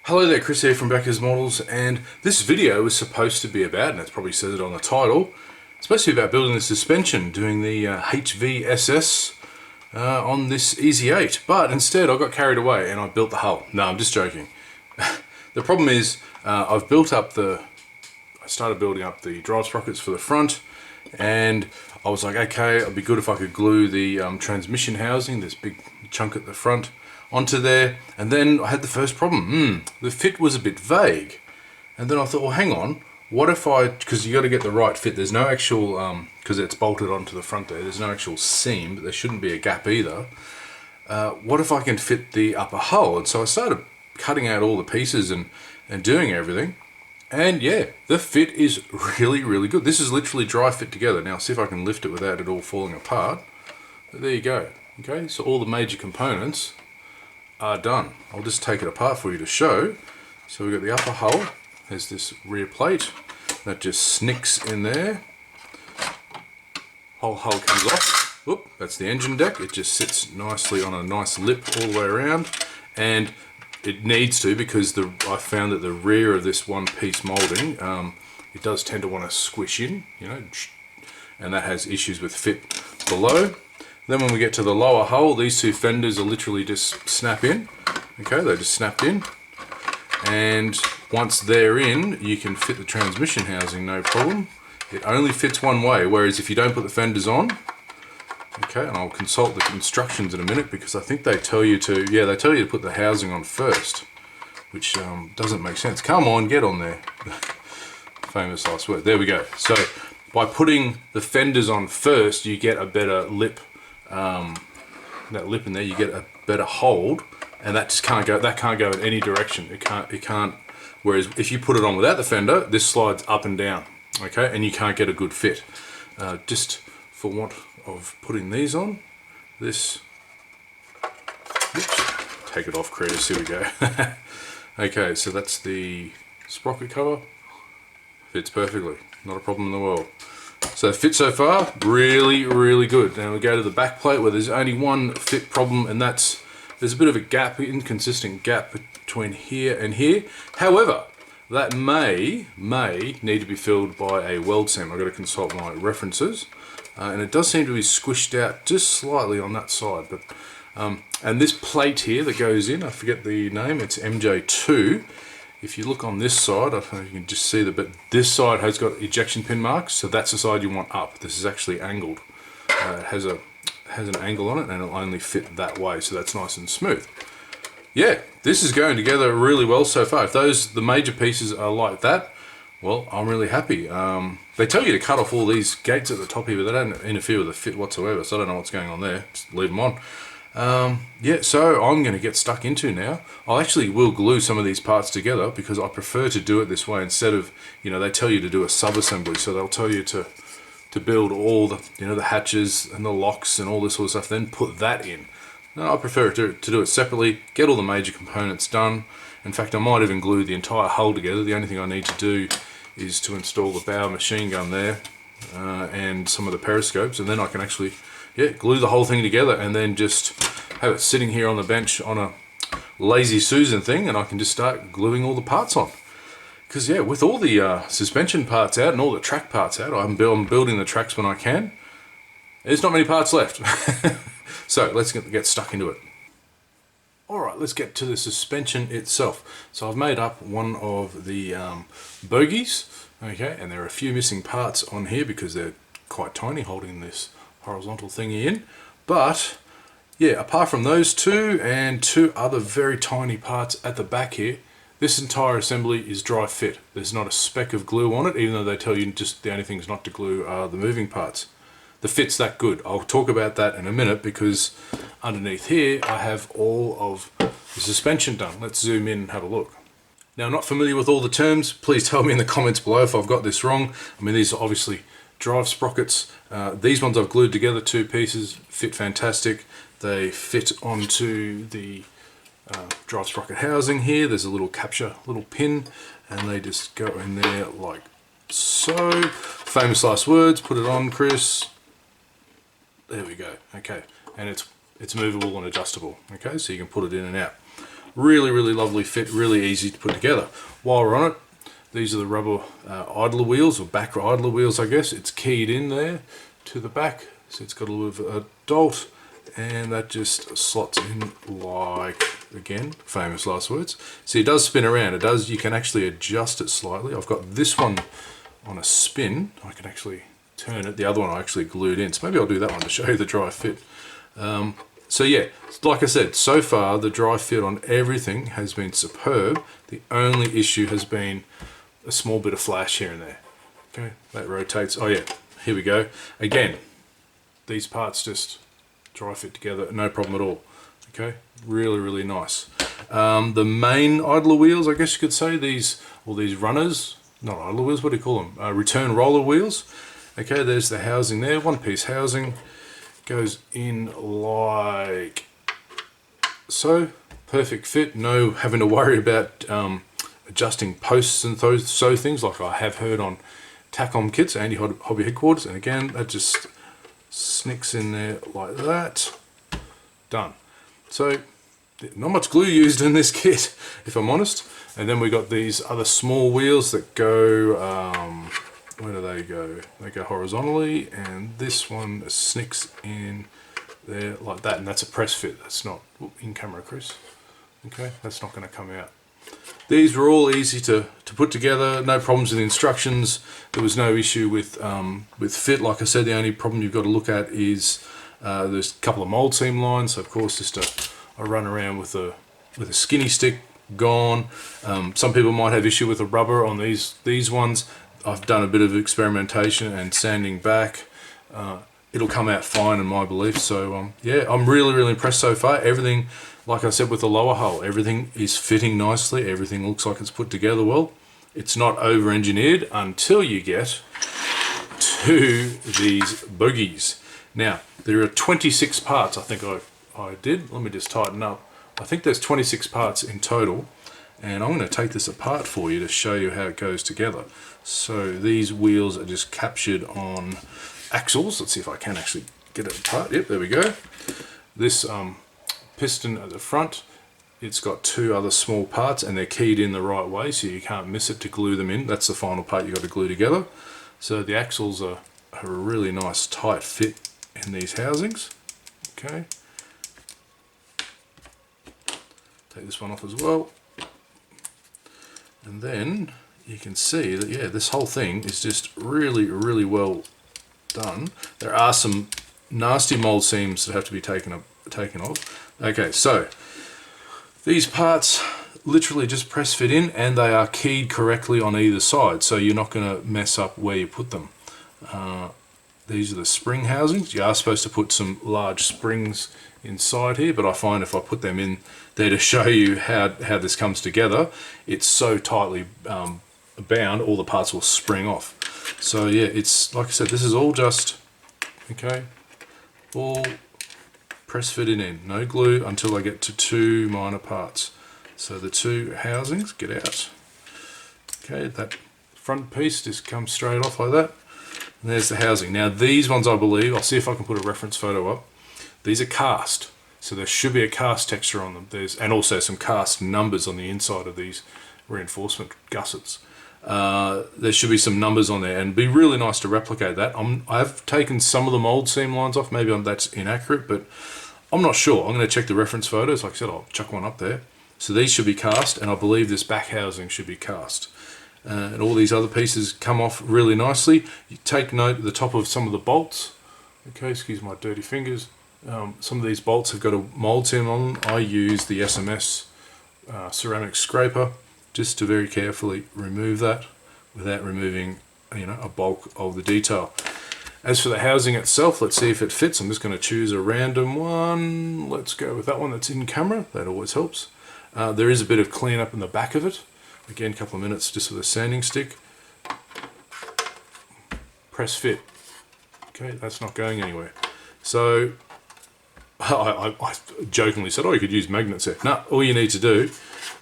Hello there, Chris here from Becker's Models, and this video is supposed to be about, and it probably says it on the title, it's supposed to be about building the suspension, doing the HVSS on this EZ8, but instead I got carried away and I built the hull. No, I'm just joking. The problem is I started building up the drive sprockets for the front, and I was like, okay, it'd be good if I could glue the transmission housing, this big chunk at the front, onto there. And then I had the first problem. The fit was a bit vague, and then I thought, well, hang on, what if because you got to get the right fit. There's no actual, because it's bolted onto the front there's no actual seam, but there shouldn't be a gap either. What if I can fit the upper hull? And so I started cutting out all the pieces and doing everything. And yeah, the fit is really, really good. This is literally dry fit together. Now see if I can lift it without it all falling apart. But there you go. Okay, so all the major components are done. I'll just take it apart for you to show. So we've got the upper hull. There's this rear plate that just snicks in there. Whole hull comes off. Whoop, that's the engine deck. It just sits nicely on a nice lip all the way around. And it needs to, because I found that the rear of this one piece molding, it does tend to want to squish in, and that has issues with fit below. Then when we get to the lower hull, these two fenders are literally just snap in. Okay, they just snapped in. And once they're in, you can fit the transmission housing, no problem. It only fits one way, whereas if you don't put the fenders on, okay, and I'll consult the instructions in a minute, because I think they tell you to, they tell you to put the housing on first, which doesn't make sense. Come on, get on there. Famous last word. There we go. So by putting the fenders on first, you get a better lip. That lip in there, you get a better hold, and that just can't go. That can't go in any direction. It can't. Whereas if you put it on without the fender, this slides up and down. Okay, and you can't get a good fit. Just for want of putting these on, this. Oops, take it off, Chris. Here we go. Okay, so that's the sprocket cover. Fits perfectly. Not a problem in the world. So fit so far, really, really good. Now we go to the back plate where there's only one fit problem, and there's a bit of a gap, inconsistent gap between here and here. However, that may need to be filled by a weld seam. I've got to consult my references, and it does seem to be squished out just slightly on that side. But and this plate here that goes in, I forget the name, it's MJ2. If you look on this side, I don't know if you can just see but this side has got ejection pin marks, so that's the side you want up. This is actually angled. It has an angle on it, and it'll only fit that way, so that's nice and smooth. Yeah, this is going together really well so far. If the major pieces are like that, well, I'm really happy. They tell you to cut off all these gates at the top here, but they don't interfere with the fit whatsoever, so I don't know what's going on there. Just leave them on. Yeah, so I'm going to get stuck into now. I actually will glue some of these parts together, because I prefer to do it this way instead of, they tell you to do a sub-assembly, so they'll tell you to build all the, the hatches and the locks and all this sort of stuff, then put that in. No, I prefer to do it separately, get all the major components done. In fact, I might even glue the entire hull together. The only thing I need to do is to install the bow machine gun there, and some of the periscopes, and then I can actually glue the whole thing together, and then just have it sitting here on the bench on a lazy Susan thing, and I can just start gluing all the parts on. Because with all the suspension parts out and all the track parts out, I'm building the tracks when I can. There's not many parts left. So let's get stuck into it. Alright, let's get to the suspension itself. So I've made up one of the bogies, okay, and there are a few missing parts on here because they're quite tiny, holding this horizontal thingy in. But yeah, apart from those two and two other very tiny parts at the back here, this entire assembly is dry fit. There's not a speck of glue on it, even though they tell you just the only things not to glue are the moving parts. The fit's that good. I'll talk about that in a minute, because underneath here I have all of the suspension done. Let's zoom in and have a look. Now, I'm not familiar with all the terms. Please tell me in the comments below if I've got this wrong. I mean, these are obviously drive sprockets. These ones I've glued together, two pieces, fit fantastic. They fit onto the drive sprocket housing here. There's a little capture, little pin, and they just go in there like so. Famous last words, put it on, Chris. There we go. Okay, and it's movable and adjustable. Okay, so you can put it in and out. really lovely fit, really easy to put together. While we're on it, these are the rubber idler wheels, or back idler wheels, I guess. It's keyed in there to the back, so it's got a little bit of a dolt, and that just slots in like, again, famous last words. See, it does spin around. It does. You can actually adjust it slightly. I've got this one on a spin. I can actually turn it. The other one I actually glued in, so maybe I'll do that one to show you the dry fit. So yeah, like I said, so far the dry fit on everything has been superb. The only issue has been a small bit of flash here and there. Okay, that rotates. Oh yeah, here we go. Again, these parts just dry fit together, no problem at all. Okay, really nice. The main idler wheels, I guess you could say, these runners, not idler wheels, what do you call them? Return roller wheels. Okay, there's the housing there, one piece housing. Goes in like so. Perfect fit, no having to worry about adjusting posts and those things like I have heard on TACOM kits, Andy Hobby Headquarters, and again that just snicks in there like that. Done. So not much glue used in this kit, if I'm honest. And then we got these other small wheels that go where do they go? They go horizontally, and this one snicks in there like that, and that's a press fit. That's not in camera, Chris. Okay, that's not going to come out. These were all easy to put together, no problems with the instructions. There was no issue with fit. Like I said, the only problem you've got to look at is there's a couple of mold seam lines. So of course, just a run around with a skinny stick gone. Some people might have issue with the rubber on these ones. I've done a bit of experimentation and sanding back. It'll come out fine in my belief. So yeah, I'm really impressed so far. Everything, like I said with the lower hull, everything is fitting nicely. Everything looks like it's put together well. It's not over-engineered until you get to these bogies. Now, there are 26 parts, I think I did. Let me just tighten up. I think there's 26 parts in total. And I'm going to take this apart for you to show you how it goes together. So these wheels are just captured on axles. Let's see if I can actually get it apart. Yep, there we go. This piston at the front, it's got two other small parts and they're keyed in the right way so you can't miss it to glue them in. That's the final part you've got to glue together. So the axles are a really nice tight fit in these housings. Okay. Take this one off as well. And then you can see that, yeah, this whole thing is just really well done. There are some nasty mold seams that have to be taken off. Okay, so these parts literally just press fit in, and they are keyed correctly on either side, so you're not going to mess up where you put them. These are the spring housings. You are supposed to put some large springs inside here, but I find if I put them in there to show you how this comes together, it's so tightly bound, all the parts will spring off. So yeah, it's like I said, this is all just, okay, all press fitted in, no glue until I get to two minor parts. So the two housings get out. Okay, that front piece just comes straight off like that. And there's the housing. Now these ones, I believe, I'll see if I can put a reference photo up. These are cast, so there should be a cast texture on them. And also some cast numbers on the inside of these reinforcement gussets. There should be some numbers on there, and it'd be really nice to replicate that. I've taken some of the mold seam lines off. Maybe that's inaccurate, but I'm not sure. I'm going to check the reference photos. Like I said, I'll chuck one up there. So these should be cast, and I believe this back housing should be cast. And all these other pieces come off really nicely. You take note at the top of some of the bolts. Okay, excuse my dirty fingers. Some of these bolts have got a mold seam on them. I use the SMS ceramic scraper just to very carefully remove that without removing, you know, a bulk of the detail. As for the housing itself, let's see if it fits. I'm just going to choose a random one. Let's go with that one that's in camera. That always helps. There is a bit of cleanup in the back of it. Again, a couple of minutes just with a sanding stick. Press fit. Okay, that's not going anywhere. So I jokingly said, oh, you could use magnets there. No, all you need to do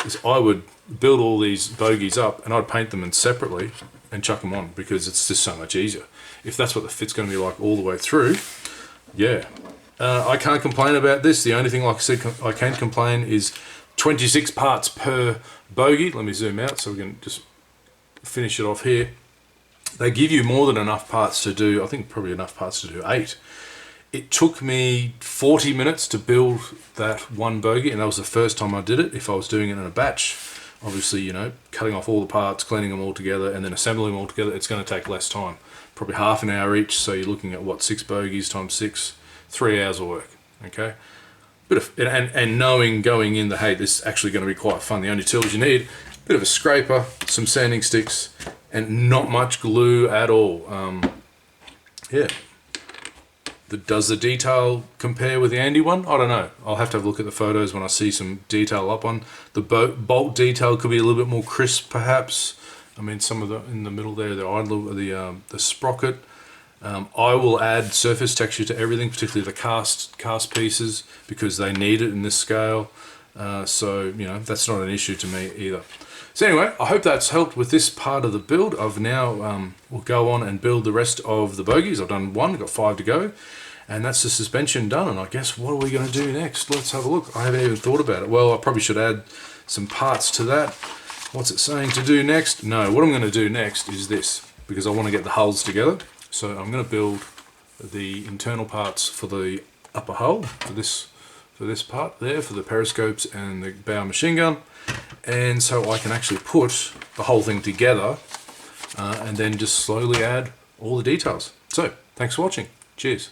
is I would build all these bogies up and I'd paint them in separately and chuck them on, because it's just so much easier. If that's what the fit's going to be like all the way through, yeah. I can't complain about this. The only thing, like I said, I can complain is 26 parts per bogie. Let me zoom out so we can just finish it off here. They give you more than enough parts to do, I think probably enough parts to do 8. It took me 40 minutes to build that one bogie, and that was the first time I did it. If I was doing it in a batch, obviously, you know, cutting off all the parts, cleaning them all together, and then assembling them all together, it's going to take less time. Probably half an hour each, so you're looking at what, 6 bogies times 6, 3 hours of work, okay? Bit of, and knowing going in that, hey, this is actually going to be quite fun. The only tools you need, a bit of a scraper, some sanding sticks, and not much glue at all. Yeah. Does the detail compare with the Andy one? I don't know. I'll have to have a look at the photos when I see some detail up on. The bolt detail could be a little bit more crisp, perhaps. I mean, some of the in the middle there, the idler, the sprocket. I will add surface texture to everything, particularly the cast pieces, because they need it in this scale. So you know, that's not an issue to me either. So anyway, I hope that's helped with this part of the build. I've now will go on and build the rest of the bogies. I've done one, got 5 to go, and that's the suspension done. And I guess what are we going to do next? Let's have a look. I haven't even thought about it. Well, I probably should add some parts to that. What's it saying to do next? No, what I'm going to do next is this, because I want to get the hulls together. So I'm going to build the internal parts for the upper hull, for this part there, for the periscopes and the bow machine gun. And so I can actually put the whole thing together and then just slowly add all the details. So, thanks for watching. Cheers.